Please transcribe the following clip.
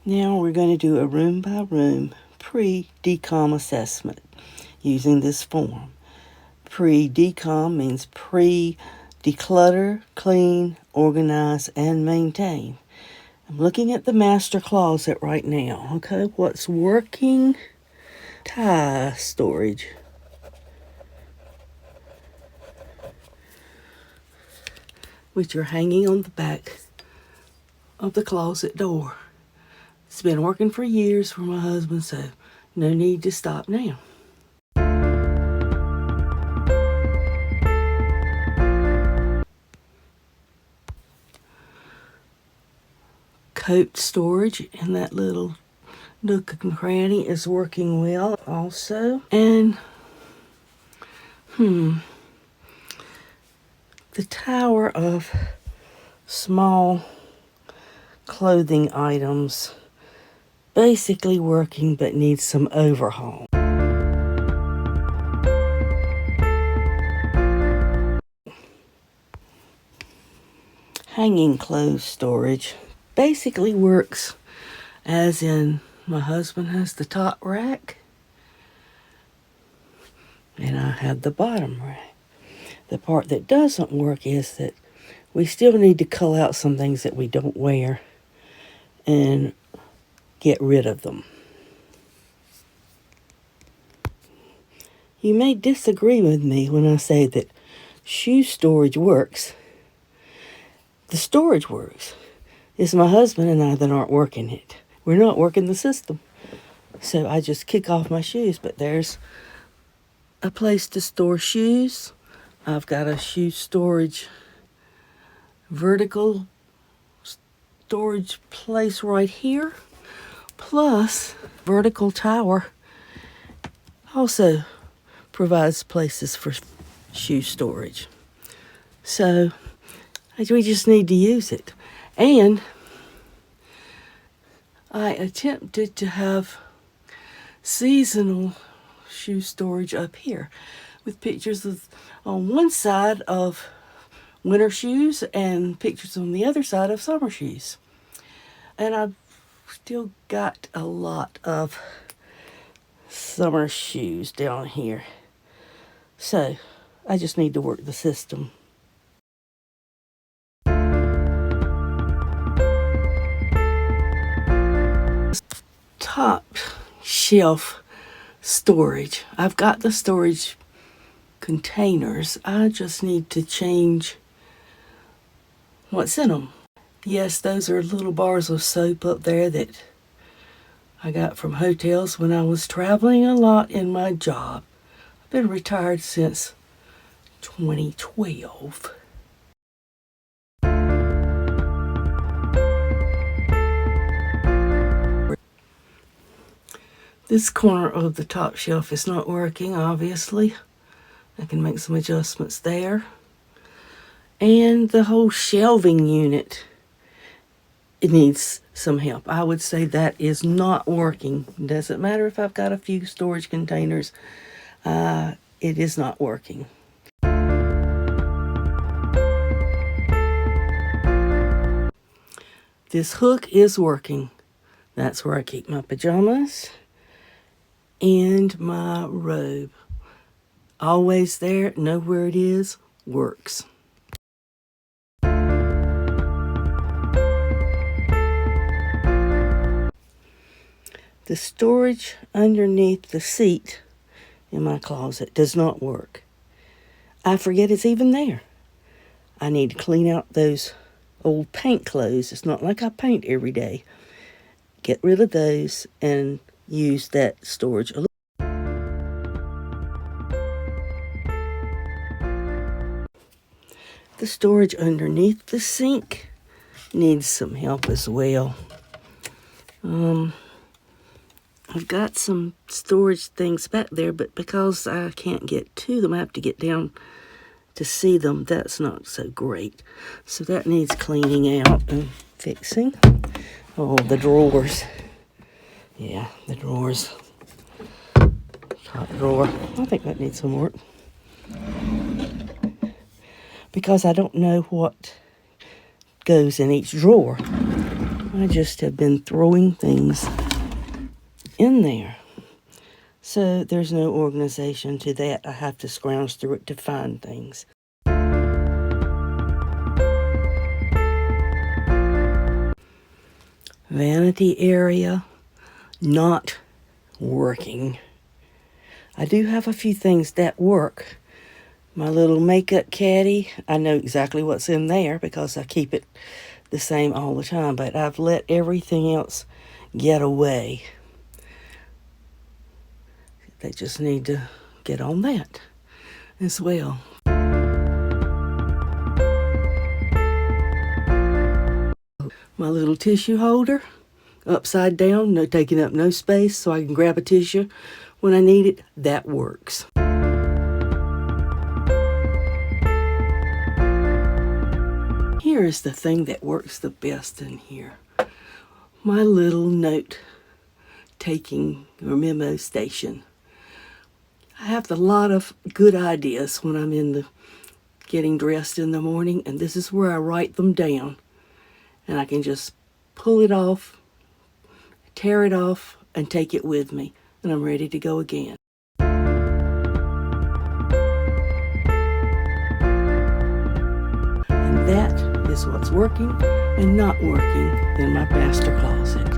Now we're going to do a room by room pre-decom assessment using this form. Pre-decom means pre-declutter, clean, organize, and maintain. I'm looking at the master closet right now. Okay, what's working? Tie storage. Which are hanging on the back of the closet door. It's been working for years for my husband, so no need to stop now. Coat storage in that little nook and cranny is working well also. And the tower of small clothing items basically working but needs some overhaul. Hanging clothes storage basically works as in my husband has the top rack and I have the bottom rack. The part that doesn't work is that we still need to cull out some things that we don't wear and get rid of them. You may disagree with me when I say that shoe storage works. The storage works. It's my husband and I that aren't working it. We're not working the system. So I just kick off my shoes, but there's a place to store shoes. I've got a shoe storage, vertical storage place right here. Plus, vertical tower also provides places for shoe storage. So, we just need to use it. And I attempted to have seasonal shoe storage up here with pictures of, on one side of winter shoes and pictures on the other side of summer shoes. And I've still got a lot of summer shoes down here. So I just need to work the system. Top shelf storage. I've got the storage containers. I just need to change what's in them. Yes, those are little bars of soap up there that I got from hotels when I was traveling a lot in my job. I've been retired since 2012. This corner of the top shelf is not working, obviously. I can make some adjustments there. And the whole shelving unit, it needs some help. I would say that is not working. It doesn't matter if I've got a few storage containers. It is not working. This hook is working. That's where I keep my pajamas and my robe. Always there, know where it is, works. The storage underneath the seat in my closet does not work. I forget it's even there. I need to clean out those old paint clothes. It's not like I paint every day. Get rid of those and use that storage a little. The storage underneath the sink needs some help as well. I've got some storage things back there, but because I can't get to them, I have to get down to see them. That's not so great. So that needs cleaning out and fixing. Oh, the drawers. Yeah, the drawers. Top drawer. I think that needs some work. Because I don't know what goes in each drawer. I just have been throwing things in there. So there's no organization to that. I have to scrounge through it to find things. Vanity area, not working. I do have a few things that work. My little makeup caddy, I know exactly what's in there because I keep it the same all the time, but I've let everything else get away. They just need to get on that as well. My little tissue holder, upside down, no taking up no space, so I can grab a tissue when I need it. That works. Here is the thing that works the best in here. My little note taking or memo station. I have a lot of good ideas when I'm in the getting dressed in the morning, and this is where I write them down. And I can just pull it off, tear it off, and take it with me, and I'm ready to go again. And that is what's working and not working in my pastor closet.